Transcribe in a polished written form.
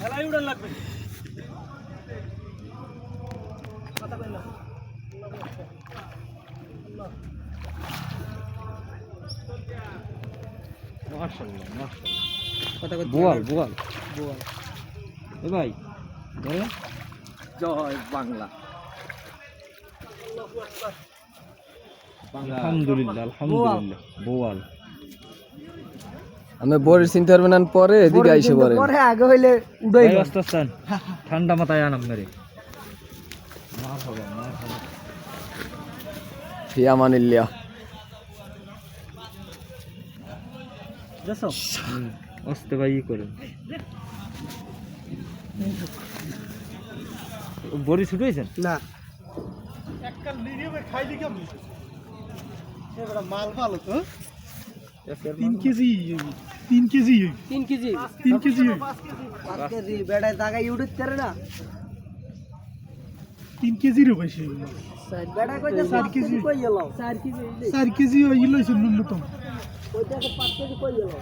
হেলাই উড়ান লাগবে কথা কইলাম মাশাআল্লাহ মাশাআল্লাহ কথা কই বোয়াল বোয়াল বোয়াল এ ভাই ধরে জয় বাংলা আলহামদুলিল্লাহ আলহামদুলিল্লাহ বোয়াল আমি বড় চিন্তা করবেন না পরে এদিকে আইসে পরে পরে আগে হইলে উড়াই ভাই আস্তে ঠান্ডা মাথায় আনাম মেরে মার হবে ফি আমানিল্লাহ দেখো আস্তে ভাই ই করেন বড়ি ছুটাইছেন না একটা লিরিয়ে খাইলি কেমন এবারে মাল ভালো তো 3 KG 3 KG 3 KG 3 KG 5 KG বেড়া জায়গা ইউটিউব করে না 3 কেজি রে বেশি বেড়া কইতে 4 কেজি কই গেল 4 কেজি 4 কেজি হইলো ন্যূনতম ওইটা 5 কেজি কই গেল